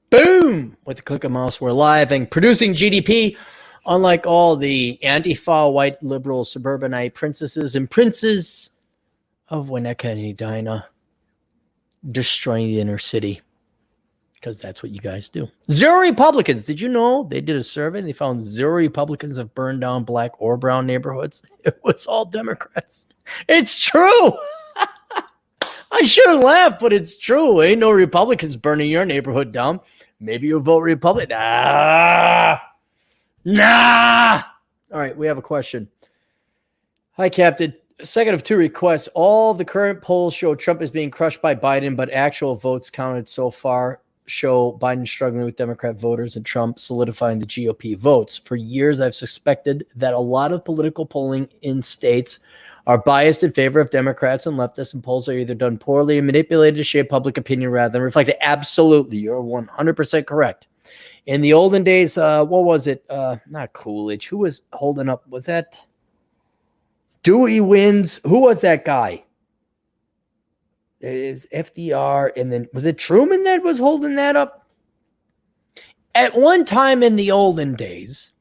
Boom! With the click of a mouse, we're live and producing GDP, unlike all the Antifa, white, liberal, suburbanite princesses and princes of Winnetka and Edina, destroying the inner city. Because that's what you guys do. Zero Republicans. Did you know they did a survey and they found zero Republicans have burned down black or brown neighborhoods? It was all Democrats. It's true. I shouldn't laugh, but it's true. Ain't no Republicans burning your neighborhood down. Maybe you'll vote Republican. Nah. All right, we have a question. Hi, Captain. Second of two requests. All the current polls show Trump is being crushed by Biden, but actual votes counted so far show Biden struggling with Democrat voters and Trump solidifying the GOP votes. For years, I've suspected that a lot of political polling in states are biased in favor of Democrats and leftists, and polls are either done poorly and manipulated to shape public opinion rather than reflect it. Absolutely. You're 100% correct. In the olden days, what was it? Not Coolidge. Who was holding up? Was that Dewey wins? Who was that guy? It is FDR. And then was it Truman that was holding that up? At one time in the olden days,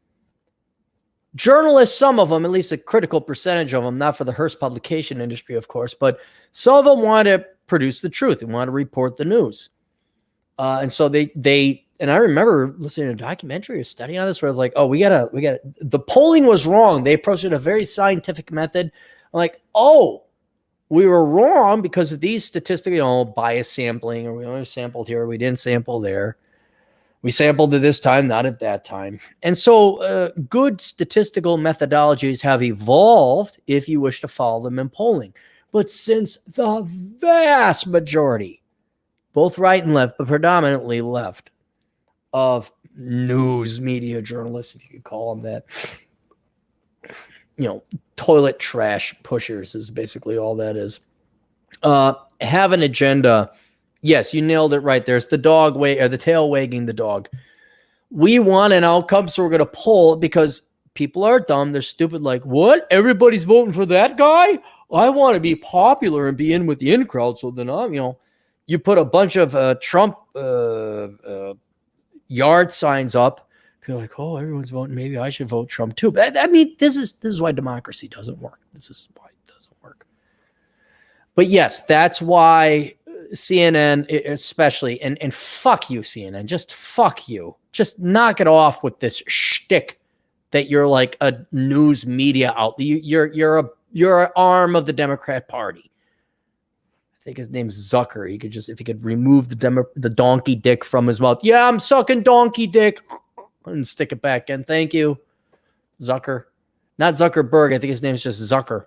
journalists, some of them, at least a critical percentage of them, not for the Hearst publication industry, of course, but some of them want to produce the truth and want to report the news. And so they, and I remember listening to a documentary or study on this where I was like, oh, we gotta, the polling was wrong. They approached it a very scientific method. I'm like, oh, we were wrong because of these statistical, bias sampling, or we only sampled here, or we didn't sample there. We sampled at this time, not at that time. And so good statistical methodologies have evolved if you wish to follow them in polling. But since the vast majority, both right and left, but predominantly left, of news media journalists, if you could call them that, toilet trash pushers is basically all that is, have an agenda. Yes, you nailed it right. There's the dog or the tail wagging the dog. We want an outcome, so we're going to poll because people are dumb. They're stupid. Like, what? Everybody's voting for that guy? I want to be popular and be in with the in crowd. So then you put a bunch of Trump yard signs up. People are like, oh, everyone's voting. Maybe I should vote Trump too. But I mean, this is why democracy doesn't work. This is why it doesn't work. But yes, that's why CNN especially, and fuck you, CNN, just fuck you. Just knock it off with this shtick that you're like a news media outlet. You're an arm of the Democrat Party. I think his name's Zucker. He could just, if he could remove the donkey dick from his mouth. Yeah, I'm sucking donkey dick. And stick it back in. Thank you, Zucker. Not Zuckerberg. I think his name is just Zucker.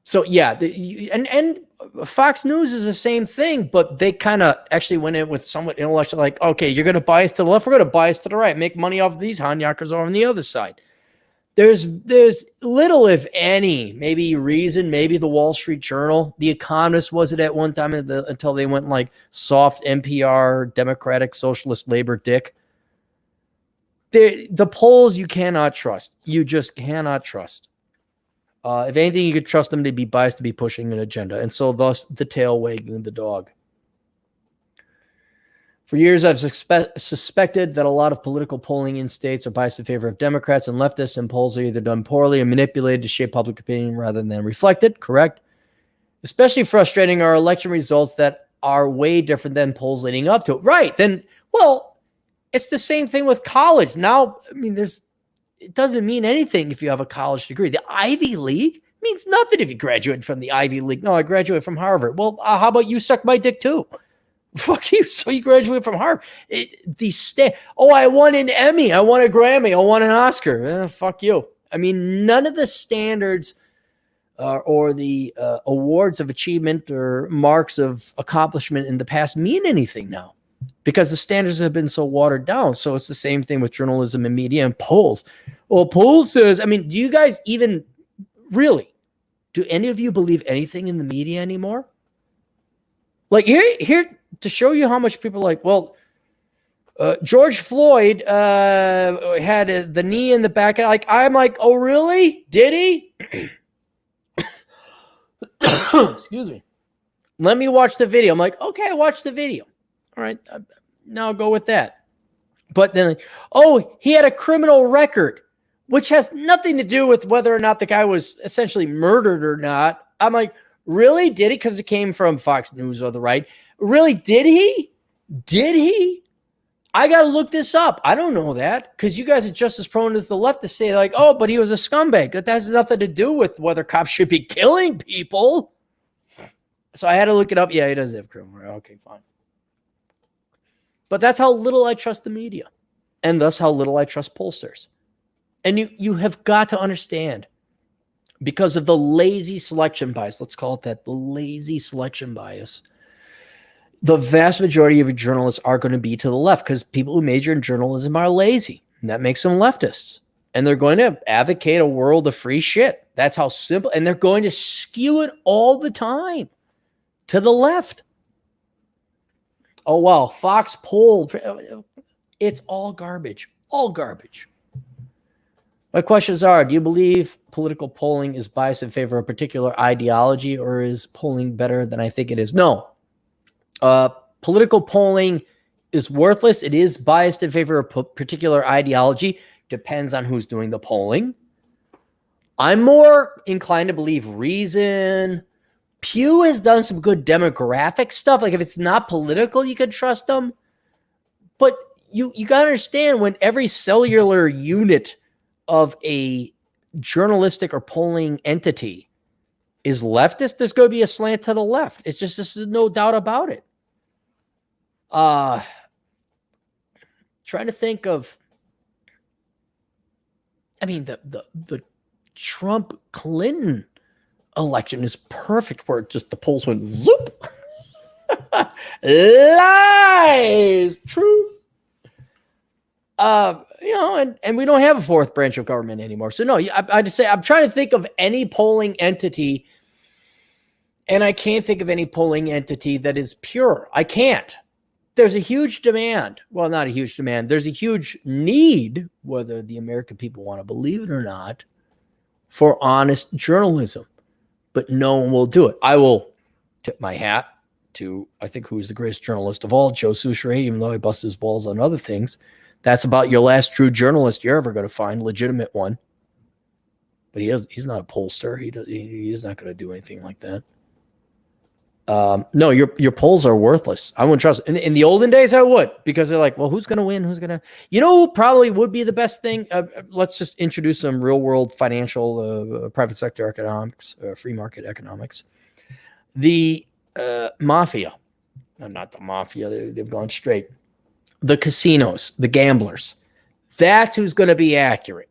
So yeah, and Fox News is the same thing, but they kind of actually went in with somewhat intellectual, like, okay, you're going to bias to the left, we're going to bias to the right, make money off of these Hanyakers over on the other side. There's little, if any, maybe reason, maybe the Wall Street Journal, The Economist was it at one time until they went like soft NPR, Democratic Socialist Labor dick. The polls you cannot trust. You just cannot trust. If anything, you could trust them to be biased, to be pushing an agenda. And so thus the tail wagging the dog. For years, I've suspected that a lot of political polling in states are biased in favor of Democrats and leftists, and polls are either done poorly or manipulated to shape public opinion rather than reflected. Correct. Especially frustrating are election results that are way different than polls leading up to it. Right. Then, well, it's the same thing with college. Now, I mean, it doesn't mean anything if you have a college degree. The Ivy League means nothing if you graduate from the Ivy League. No, I graduated from Harvard. Well, how about you suck my dick too? Fuck you. So you graduate from Harvard. I won an Emmy. I won a Grammy. I won an Oscar. Fuck you. I mean, none of the standards or the awards of achievement or marks of accomplishment in the past mean anything now because the standards have been so watered down. So it's the same thing with journalism and media and polls. Well, polls says, I mean, do you guys even really, do any of you believe anything in the media anymore? Like here to show you how much people are like, well, George Floyd had the knee in the back. I'm like, oh, really? Did he? Excuse me. Let me watch the video. I'm like, okay, watch the video. All right, now I'll go with that. But then, oh, he had a criminal record, which has nothing to do with whether or not the guy was essentially murdered or not. I'm like, really? Did he? Because it came from Fox News or the right. Really? Did he? Did he? I got to look this up. I don't know that because you guys are just as prone as the left to say like, oh, but he was a scumbag. That has nothing to do with whether cops should be killing people. So I had to look it up. Yeah, he does have criminal record. Okay, fine. But that's how little I trust the media, and thus how little I trust pollsters. And you have got to understand, because of the lazy selection bias, let's call it that, the lazy selection bias, the vast majority of journalists are going to be to the left because people who major in journalism are lazy, and that makes them leftists. And they're going to advocate a world of free shit. That's how simple, and they're going to skew it all the time to the left. Oh, wow, Fox poll, it's all garbage, all garbage. My questions are, do you believe political polling is biased in favor of a particular ideology, or is polling better than I think it is? No. Political polling is worthless. It is biased in favor of a particular ideology. Depends on who's doing the polling. I'm more inclined to believe Reason. Pew has done some good demographic stuff. Like if it's not political, you can trust them. But you got to understand, when every cellular unit of a journalistic or polling entity is leftist, there's going to be a slant to the left. It's just, there's no doubt about it. Trying to think of, I mean, the Trump-Clinton election is perfect, where just the polls went zoop. Lies, truth. And we don't have a fourth branch of government anymore. So no, I'd say I'm trying to think of any polling entity, and I can't think of any polling entity that is pure. I can't. There's a huge demand. Well, not a huge demand. There's a huge need, whether the American people want to believe it or not, for honest journalism. But no one will do it. I will tip my hat to, I think, who's the greatest journalist of all, Joe Souchere, even though he busts his balls on other things. That's about your last true journalist you're ever going to find, legitimate one. But he's not a pollster. He's not going to do anything like that. No, your polls are worthless. I wouldn't trust it. In the olden days, I would, because they're like, well, who's going to win? Who's going to, who probably would be the best thing? Let's just introduce some real world financial, private sector economics, free market economics. The mafia, no, not the mafia. They've gone straight. The casinos, the gamblers. That's who's going to be accurate.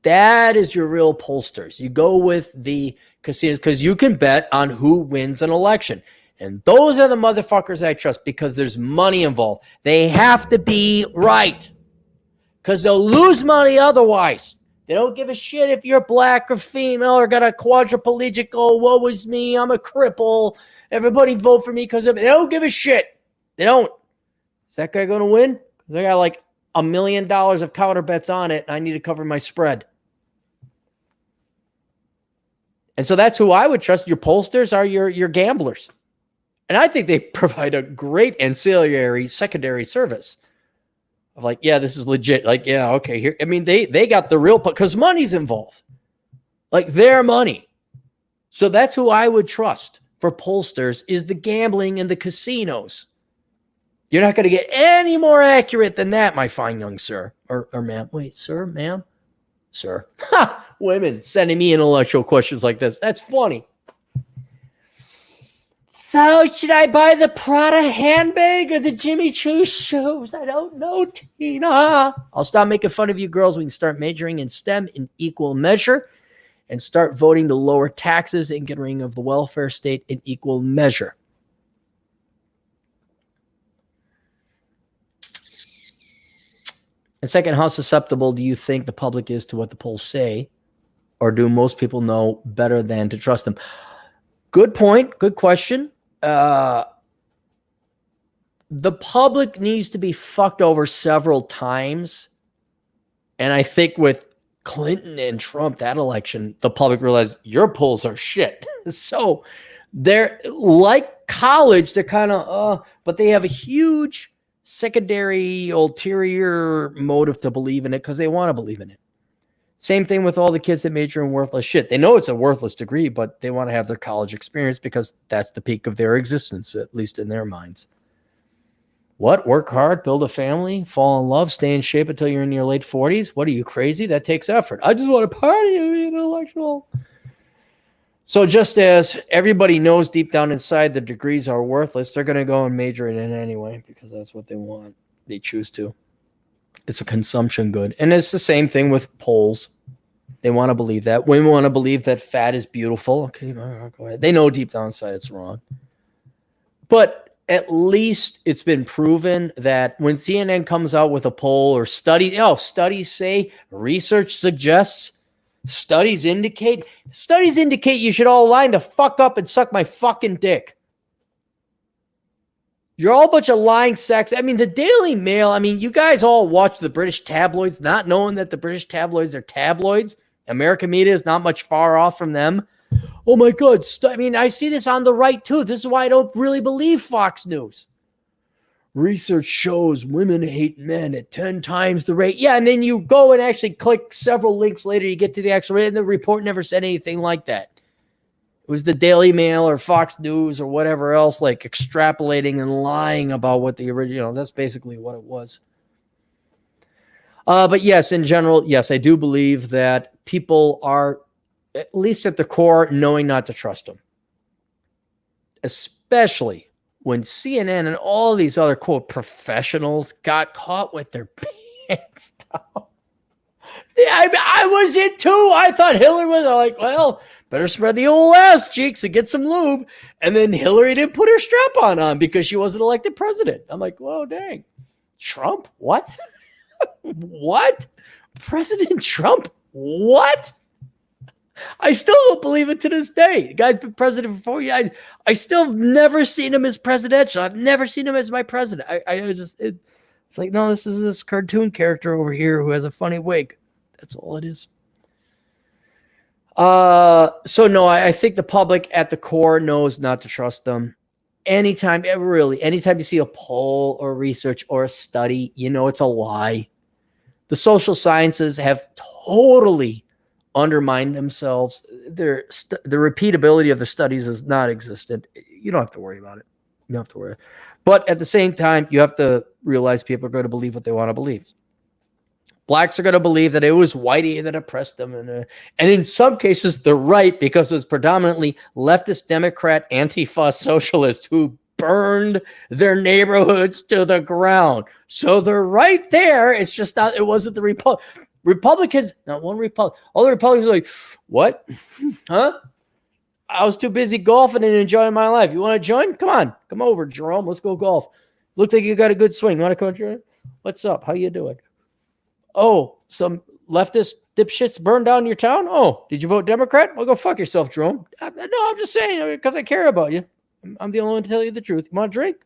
That is your real pollsters. You go with the casinos because you can bet on who wins an election. And those are the motherfuckers I trust because there's money involved. They have to be right because they'll lose money otherwise. They don't give a shit if you're black or female or got a quadriplegical, woe is me, I'm a cripple, everybody vote for me because of it. They don't give a shit. They don't. Is that guy going to win? Because I got like $1 million of counter bets on it, and I need to cover my spread. And so that's who I would trust. Your pollsters are your gamblers. And I think they provide a great ancillary secondary service of like, yeah, this is legit. Like, yeah, okay, here. I mean, they got the real, because money's involved. Like their money. So that's who I would trust for pollsters, is the gambling and the casinos. You're not going to get any more accurate than that, my fine young sir. Or ma'am. Wait, sir, ma'am? Sir. Ha! Women sending me intellectual questions like this. That's funny. So should I buy the Prada handbag or the Jimmy Choo shoes? I don't know, Tina. I'll stop making fun of you girls. We can start majoring in STEM in equal measure and start voting to lower taxes and get rid of the welfare state in equal measure. And second, how susceptible do you think the public is to what the polls say? Or do most people know better than to trust them? Good point. Good question. The public needs to be fucked over several times. And I think with Clinton and Trump, that election, the public realized your polls are shit. So they're like at college, they're kind of, but they have a huge secondary, ulterior motive to believe in it because they want to believe in it. Same thing with all the kids that major in worthless shit. They know it's a worthless degree, but they want to have their college experience because that's the peak of their existence, at least in their minds. What? Work hard, build a family, fall in love, stay in shape until you're in your late 40s? What, are you crazy? That takes effort. I just want to party and be intellectual. So just as everybody knows deep down inside the degrees are worthless, they're going to go and major in it anyway because that's what they want. They choose to. It's a consumption good. And it's the same thing with polls. They want to believe that. Women want to believe that fat is beautiful. Okay, go ahead. They know deep down inside it's wrong. But at least it's been proven that when CNN comes out with a poll or study, studies say, research suggests, studies indicate you should all line the fuck up and suck my fucking dick. You're all a bunch of lying sacks. I mean, the Daily Mail, you guys all watch the British tabloids, not knowing that the British tabloids are tabloids. American media is not much far off from them. Oh my God. I see this on the right too. This is why I don't really believe Fox News. Research shows women hate men at 10 times the rate. Yeah, and then you go and actually click several links later, you get to the actual rate, and the report never said anything like that. It was the Daily Mail or Fox News or whatever else, like extrapolating and lying about what the original, that's basically what it was. But yes, in general, yes, I do believe that people are, at least at the core, knowing not to trust them. Especially when CNN and all these other, quote, professionals got caught with their pants down. Yeah, I was it too. I thought Hillary was like, well, better spread the old ass cheeks and get some lube. And then Hillary didn't put her strap on because she wasn't elected president. I'm like, whoa, dang. Trump? What? What? President Trump? What? I still don't believe it to this day. The guy's been president for 4 years. I still have never seen him as presidential. I've never seen him as my president. It's like, no, this is this cartoon character over here who has a funny wig. That's all it is. So no, I think the public at the core knows not to trust them. Anytime you see a poll or research or a study, it's a lie. The social sciences have totally undermined themselves. The repeatability of the studies is not existent. You don't have to worry about it. You don't have to worry. But at the same time, you have to realize people are going to believe what they want to believe. Blacks are going to believe that it was Whitey that oppressed them. And in some cases, they're right because it was predominantly leftist, Democrat, Antifa socialists who burned their neighborhoods to the ground. So they're right there. It's just not, it wasn't the Republicans, not one Republican. All the Republicans are like, what? Huh? I was too busy golfing and enjoying my life. You want to join? Come on. Come over, Jerome. Let's go golf. Looks like you got a good swing. You want to come join? What's up? How you doing? Oh, some leftist dipshits burned down your town? Oh, did you vote Democrat? Well, go fuck yourself, Jerome. No, I'm just saying because I care about you. I'm the only one to tell you the truth. You want to drink?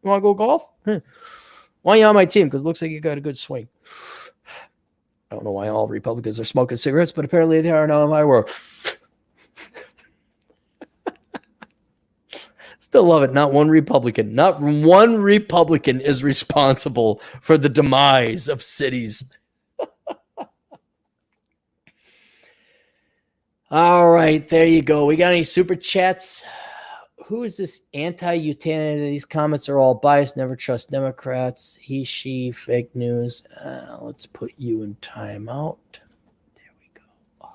You want to go golf? Why are you on my team? Because it looks like you got a good swing. I don't know why all Republicans are smoking cigarettes, but apparently they are now in my world. Still love it. Not one Republican is responsible for the demise of cities. All right, there you go. We got any super chats? Who is this anti-Utanity? These comments are all biased. Never trust Democrats. He, she, fake news. Let's put you in timeout. There we go. Oh.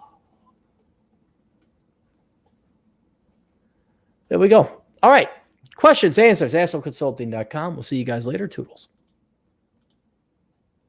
There we go. All right. Questions, answers, assholeconsulting.com. We'll see you guys later. Toodles.